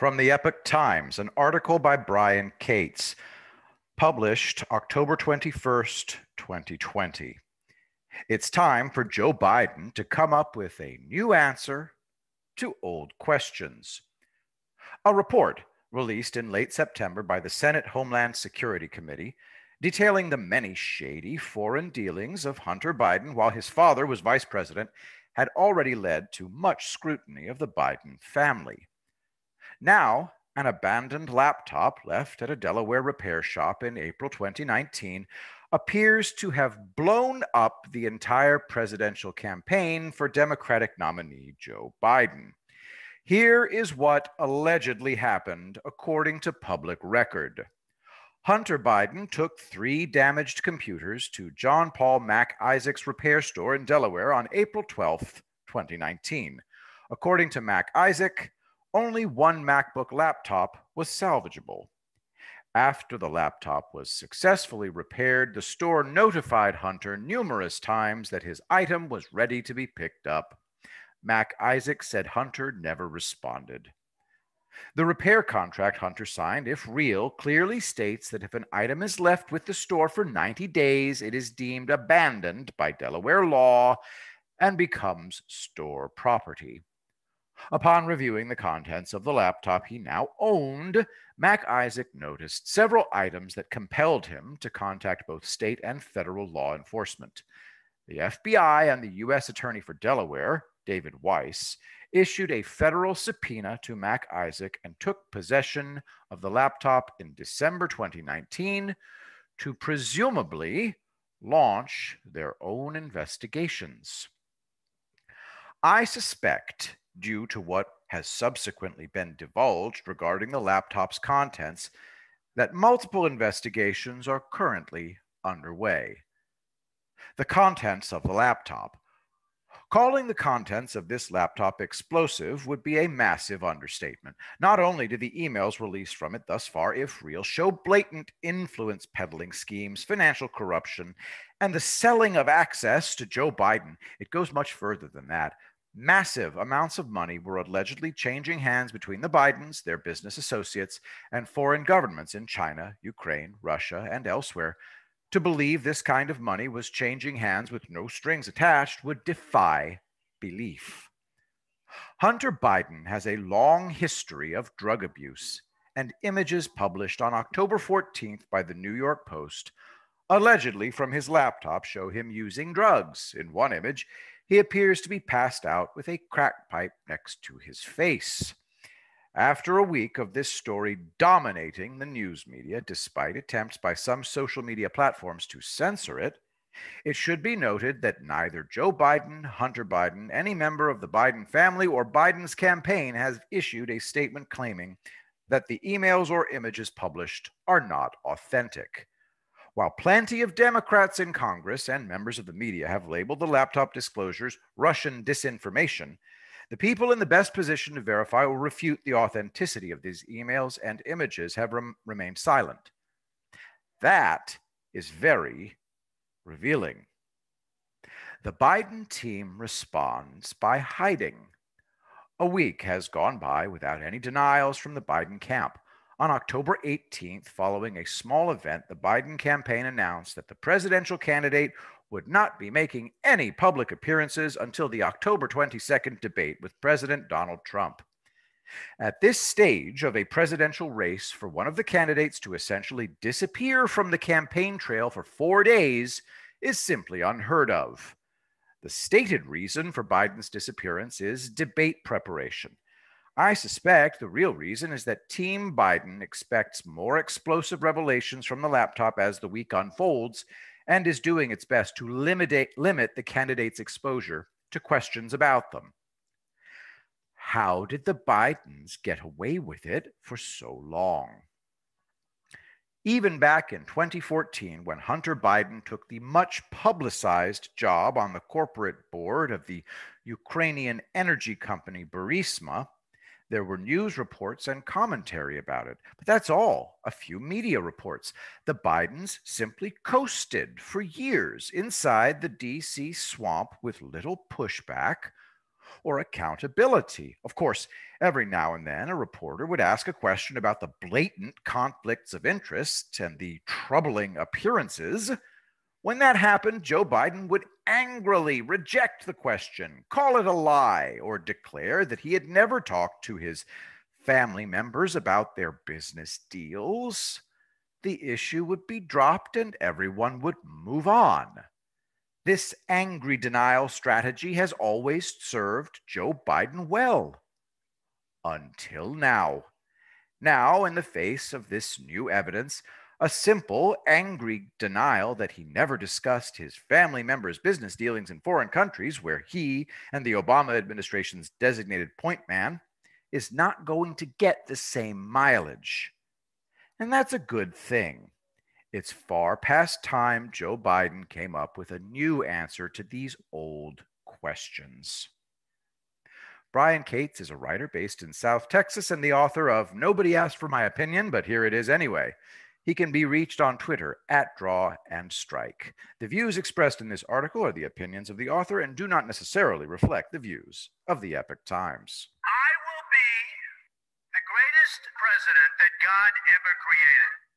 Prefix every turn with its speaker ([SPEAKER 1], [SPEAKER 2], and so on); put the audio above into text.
[SPEAKER 1] From the Epoch Times, an article by Brian Cates, published October 21st, 2020. It's time for Joe Biden to come up with a new answer to old questions. A report released in late September by the Senate Homeland Security Committee detailing the many shady foreign dealings of Hunter Biden while his father was vice president had already led to much scrutiny of the Biden family. Now, an abandoned laptop left at a Delaware repair shop in April 2019 appears to have blown up the entire presidential campaign for Democratic nominee Joe Biden. Here is what allegedly happened according to public record. Hunter Biden took 3 damaged computers to John Paul Mac Isaac's repair store in Delaware on April 12, 2019. According to Mac Isaac, only one MacBook laptop was salvageable. After the laptop was successfully repaired, the store notified Hunter numerous times that his item was ready to be picked up. Mac Isaac said Hunter never responded. The repair contract Hunter signed, if real, clearly states that if an item is left with the store for 90 days, it is deemed abandoned by Delaware law and becomes store property. Upon reviewing the contents of the laptop he now owned, Mac Isaac noticed several items that compelled him to contact both state and federal law enforcement. The FBI and the U.S. Attorney for Delaware, David Weiss, issued a federal subpoena to Mac Isaac and took possession of the laptop in December 2019 to presumably launch their own investigations. I suspect, due to what has subsequently been divulged regarding the laptop's contents, that multiple investigations are currently underway. The contents of the laptop. Calling the contents of this laptop explosive would be a massive understatement. Not only do the emails released from it thus far, if real, show blatant influence peddling schemes, financial corruption, and the selling of access to Joe Biden, it goes much further than that. Massive amounts of money were allegedly changing hands between the Bidens, their business associates, and foreign governments in China, Ukraine, Russia, and elsewhere. To believe this kind of money was changing hands with no strings attached would defy belief. Hunter Biden has a long history of drug abuse, and images published on October 14th by the New York Post, allegedly from his laptop, show him using drugs. In one image, he appears to be passed out with a crack pipe next to his face. After a week of this story dominating the news media, despite attempts by some social media platforms to censor it, it should be noted that neither Joe Biden, Hunter Biden, any member of the Biden family, or Biden's campaign has issued a statement claiming that the emails or images published are not authentic. While plenty of Democrats in Congress and members of the media have labeled the laptop disclosures Russian disinformation, the people in the best position to verify or refute the authenticity of these emails and images have remained silent. That is very revealing. The Biden team responds by hiding. A week has gone by without any denials from the Biden camp. On October 18th, following a small event, the Biden campaign announced that the presidential candidate would not be making any public appearances until the October 22nd debate with President Donald Trump. At this stage of a presidential race, for one of the candidates to essentially disappear from the campaign trail for 4 days is simply unheard of. The stated reason for Biden's disappearance is debate preparation. I suspect the real reason is that Team Biden expects more explosive revelations from the laptop as the week unfolds and is doing its best to limit the candidate's exposure to questions about them. How did the Bidens get away with it for so long? Even back in 2014, when Hunter Biden took the much publicized job on the corporate board of the Ukrainian energy company Burisma, there were news reports and commentary about it. But that's all, a few media reports. The Bidens simply coasted for years inside the DC swamp with little pushback, or accountability. Of course, every now and then a reporter would ask a question about the blatant conflicts of interest and the troubling appearances. When that happened, Joe Biden would angrily reject the question, call it a lie, or declare that he had never talked to his family members about their business deals. The issue would be dropped and everyone would move on. This angry denial strategy has always served Joe Biden well. Until now. Now, in the face of this new evidence, a simple, angry denial that he never discussed his family members' business dealings in foreign countries where he and the Obama administration's designated point man is not going to get the same mileage. And that's a good thing. It's far past time Joe Biden came up with a new answer to these old questions. Brian Cates is a writer based in South Texas and the author of Nobody Asked for My Opinion, but Here It Is Anyway. He can be reached on Twitter at Draw and Strike. The views expressed in this article are the opinions of the author and do not necessarily reflect the views of the Epoch Times.
[SPEAKER 2] I will be the greatest president that God ever created.